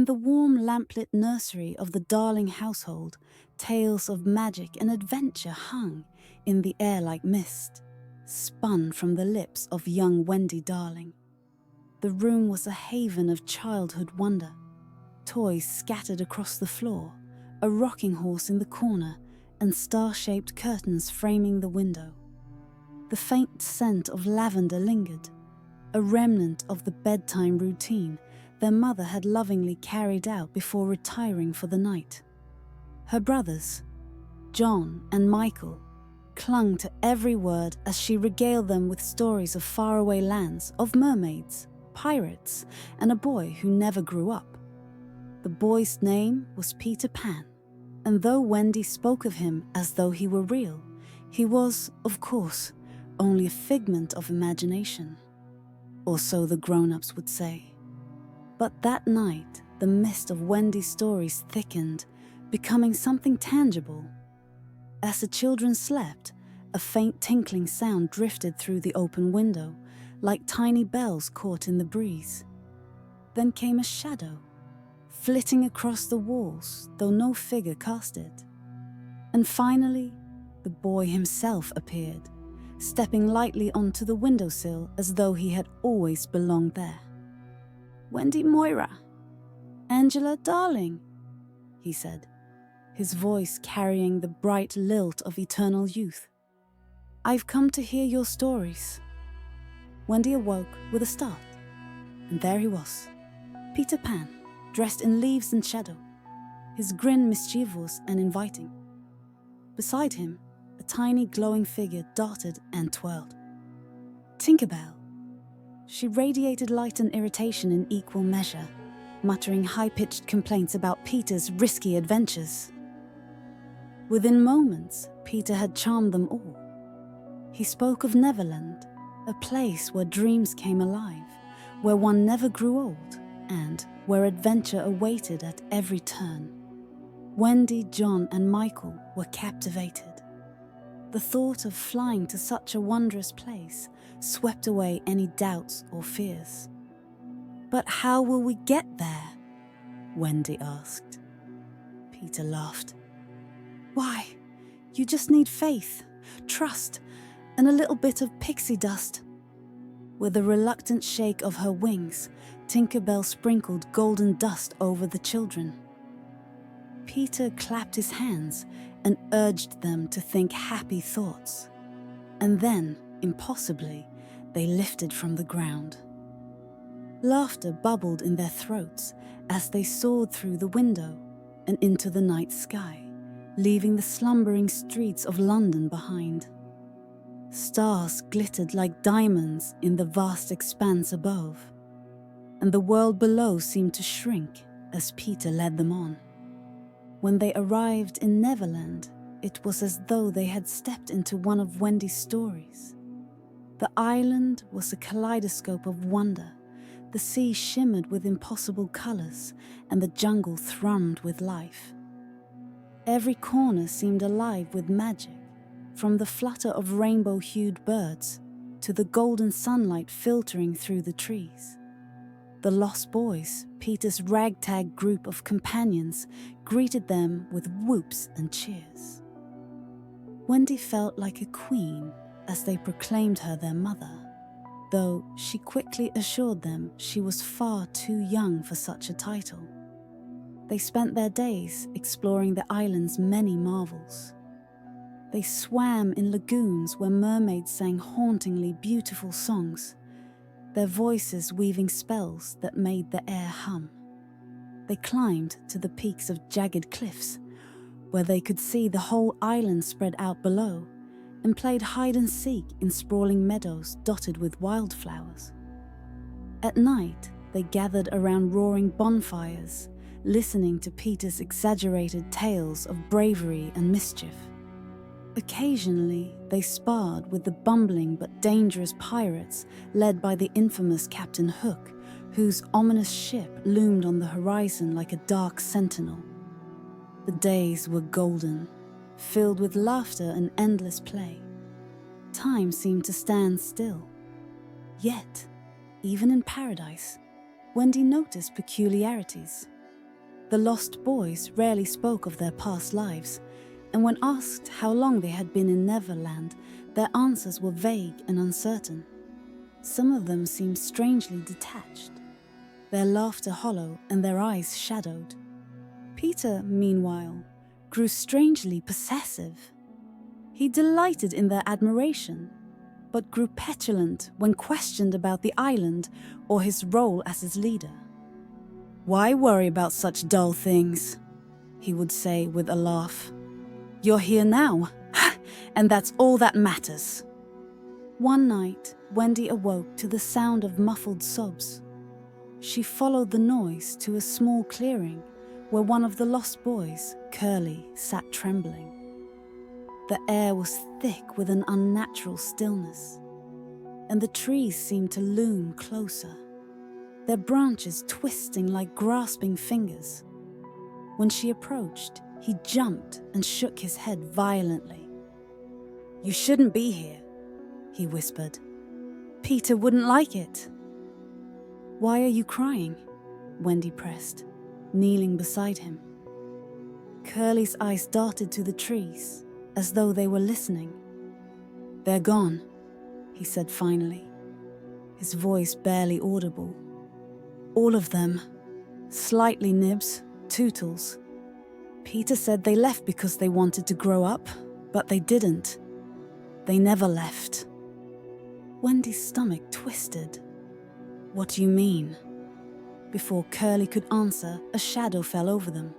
In the warm lamplit nursery of the Darling household, tales of magic and adventure hung in the air like mist, spun from the lips of young Wendy Darling. The room was a haven of childhood wonder. Toys scattered across the floor, a rocking horse in the corner, and star-shaped curtains framing the window. The faint scent of lavender lingered, a remnant of the bedtime routine their mother had lovingly carried out before retiring for the night. Her brothers, John and Michael, clung to every word as she regaled them with stories of faraway lands, of mermaids, pirates, and a boy who never grew up. The boy's name was Peter Pan, and though Wendy spoke of him as though he were real, he was, of course, only a figment of imagination. Or so the grown-ups would say. But that night, the mist of Wendy's stories thickened, becoming something tangible. As the children slept, a faint tinkling sound drifted through the open window, like tiny bells caught in the breeze. Then came a shadow, flitting across the walls, though no figure cast it. And finally, the boy himself appeared, stepping lightly onto the windowsill as though he had always belonged there. "Wendy Moira, Angela Darling," he said, his voice carrying the bright lilt of eternal youth. "I've come to hear your stories." Wendy awoke with a start, and there he was, Peter Pan, dressed in leaves and shadow, his grin mischievous and inviting. Beside him, a tiny glowing figure darted and twirled. Tinkerbell. She radiated light and irritation in equal measure, muttering high-pitched complaints about Peter's risky adventures. Within moments, Peter had charmed them all. He spoke of Neverland, a place where dreams came alive, where one never grew old, and where adventure awaited at every turn. Wendy, John, and Michael were captivated. The thought of flying to such a wondrous place swept away any doubts or fears. "But how will we get there?" Wendy asked. Peter laughed. "Why, you just need faith, trust, and a little bit of pixie dust." With a reluctant shake of her wings, Tinkerbell sprinkled golden dust over the children. Peter clapped his hands and urged them to think happy thoughts. And then, impossibly, they lifted from the ground. Laughter bubbled in their throats as they soared through the window and into the night sky, leaving the slumbering streets of London behind. Stars glittered like diamonds in the vast expanse above, and the world below seemed to shrink as Peter led them on. When they arrived in Neverland, it was as though they had stepped into one of Wendy's stories. The island was a kaleidoscope of wonder. The sea shimmered with impossible colors, and the jungle thrummed with life. Every corner seemed alive with magic, from the flutter of rainbow-hued birds to the golden sunlight filtering through the trees. The Lost Boys, Peter's ragtag group of companions, greeted them with whoops and cheers. Wendy felt like a queen as they proclaimed her their mother, though she quickly assured them she was far too young for such a title. They spent their days exploring the island's many marvels. They swam in lagoons where mermaids sang hauntingly beautiful songs, their voices weaving spells that made the air hum. They climbed to the peaks of jagged cliffs, where they could see the whole island spread out below, and played hide-and-seek in sprawling meadows dotted with wildflowers. At night, they gathered around roaring bonfires, listening to Peter's exaggerated tales of bravery and mischief. Occasionally, they sparred with the bumbling but dangerous pirates led by the infamous Captain Hook, whose ominous ship loomed on the horizon like a dark sentinel. The days were golden, filled with laughter and endless play. Time seemed to stand still. Yet, even in paradise, Wendy noticed peculiarities. The lost boys rarely spoke of their past lives, and when asked how long they had been in Neverland, their answers were vague and uncertain. Some of them seemed strangely detached, their laughter hollow and their eyes shadowed. Peter, meanwhile, grew strangely possessive. He delighted in their admiration, but grew petulant when questioned about the island or his role as its leader. "Why worry about such dull things?" he would say with a laugh. "You're here now, and that's all that matters." One night, Wendy awoke to the sound of muffled sobs. She followed the noise to a small clearing where one of the lost boys, Curly, sat trembling. The air was thick with an unnatural stillness, and the trees seemed to loom closer, their branches twisting like grasping fingers. When she approached, he jumped and shook his head violently. "You shouldn't be here," he whispered. "Peter wouldn't like it." "Why are you crying?" Wendy pressed, kneeling beside him. Curly's eyes darted to the trees, as though they were listening. "They're gone," he said finally, his voice barely audible. "All of them. Slightly nibs, tootles. Peter said they left because they wanted to grow up, but they didn't. They never left." Wendy's stomach twisted. "What do you mean?" Before Curly could answer, a shadow fell over them.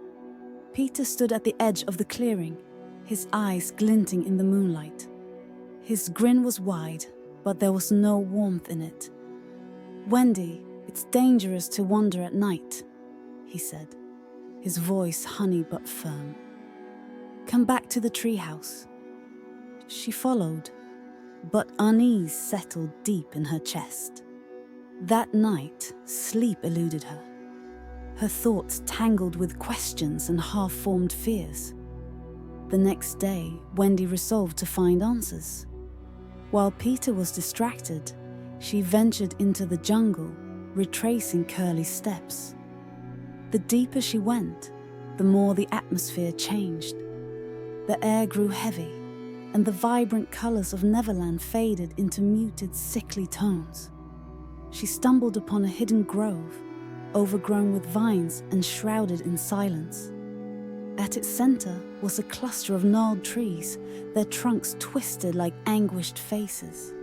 Peter stood at the edge of the clearing, his eyes glinting in the moonlight. His grin was wide, but there was no warmth in it. "Wendy, it's dangerous to wander at night," he said, his voice honey but firm. "Come back to the treehouse." She followed, but unease settled deep in her chest. That night, sleep eluded her. Her thoughts tangled with questions and half-formed fears. The next day, Wendy resolved to find answers. While Peter was distracted, she ventured into the jungle, retracing Curly's steps. The deeper she went, the more the atmosphere changed. The air grew heavy, and the vibrant colors of Neverland faded into muted, sickly tones. She stumbled upon a hidden grove, overgrown with vines and shrouded in silence. At its center was a cluster of gnarled trees, their trunks twisted like anguished faces.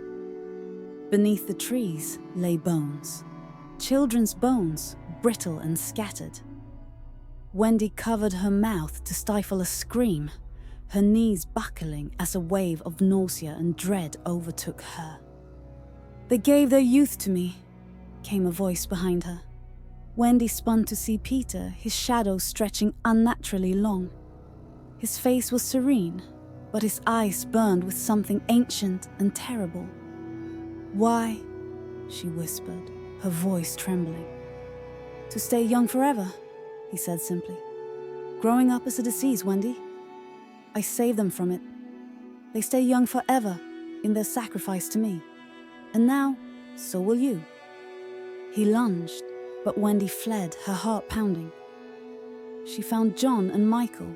Beneath the trees lay bones, children's bones, brittle and scattered. Wendy covered her mouth to stifle a scream, her knees buckling as a wave of nausea and dread overtook her. "They gave their youth to me," came a voice behind her. Wendy spun to see Peter, his shadow stretching unnaturally long. His face was serene, but his eyes burned with something ancient and terrible. "Why?" she whispered, her voice trembling. "To stay young forever," he said simply. "Growing up is a disease, Wendy. I saved them from it. They stay young forever in their sacrifice to me. And now, so will you." He lunged, but Wendy fled, her heart pounding. She found John and Michael,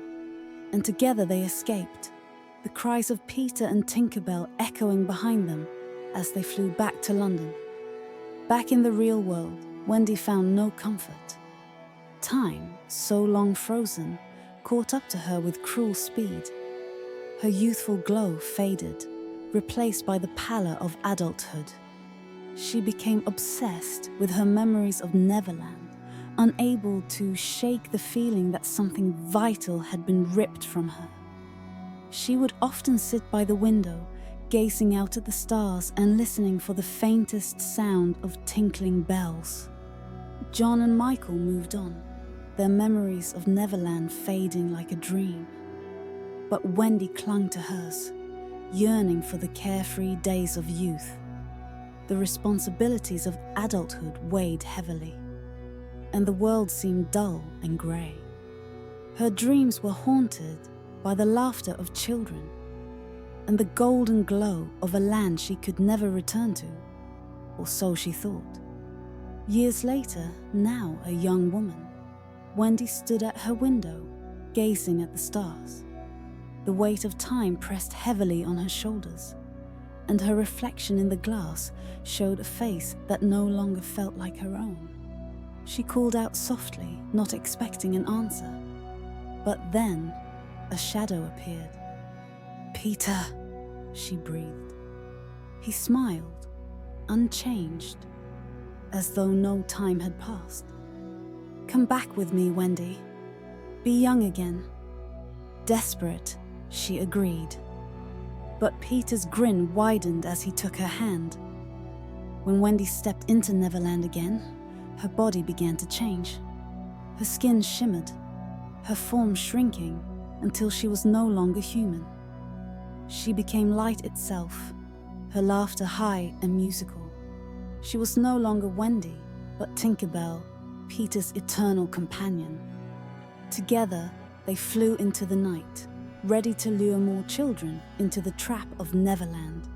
and together they escaped, the cries of Peter and Tinkerbell echoing behind them as they flew back to London. Back in the real world, Wendy found no comfort. Time, so long frozen, caught up to her with cruel speed. Her youthful glow faded, replaced by the pallor of adulthood. She became obsessed with her memories of Neverland, unable to shake the feeling that something vital had been ripped from her. She would often sit by the window, gazing out at the stars and listening for the faintest sound of tinkling bells. John and Michael moved on, their memories of Neverland fading like a dream. But Wendy clung to hers, yearning for the carefree days of youth. The responsibilities of adulthood weighed heavily, and the world seemed dull and grey. Her dreams were haunted by the laughter of children and the golden glow of a land she could never return to, or so she thought. Years later, now a young woman, Wendy stood at her window, gazing at the stars. The weight of time pressed heavily on her shoulders, and her reflection in the glass showed a face that no longer felt like her own. She called out softly, not expecting an answer. But then, a shadow appeared. "Peter," she breathed. He smiled, unchanged, as though no time had passed. "Come back with me, Wendy. Be young again." Desperate, she agreed. But Peter's grin widened as he took her hand. When Wendy stepped into Neverland again, her body began to change. Her skin shimmered, her form shrinking until she was no longer human. She became light itself, her laughter high and musical. She was no longer Wendy, but Tinkerbell, Peter's eternal companion. Together, they flew into the night, ready to lure more children into the trap of Neverland.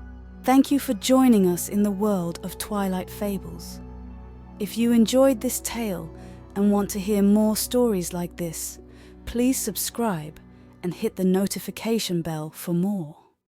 Thank you for joining us in the world of Twilight Fables. If you enjoyed this tale and want to hear more stories like this, please subscribe and hit the notification bell for more.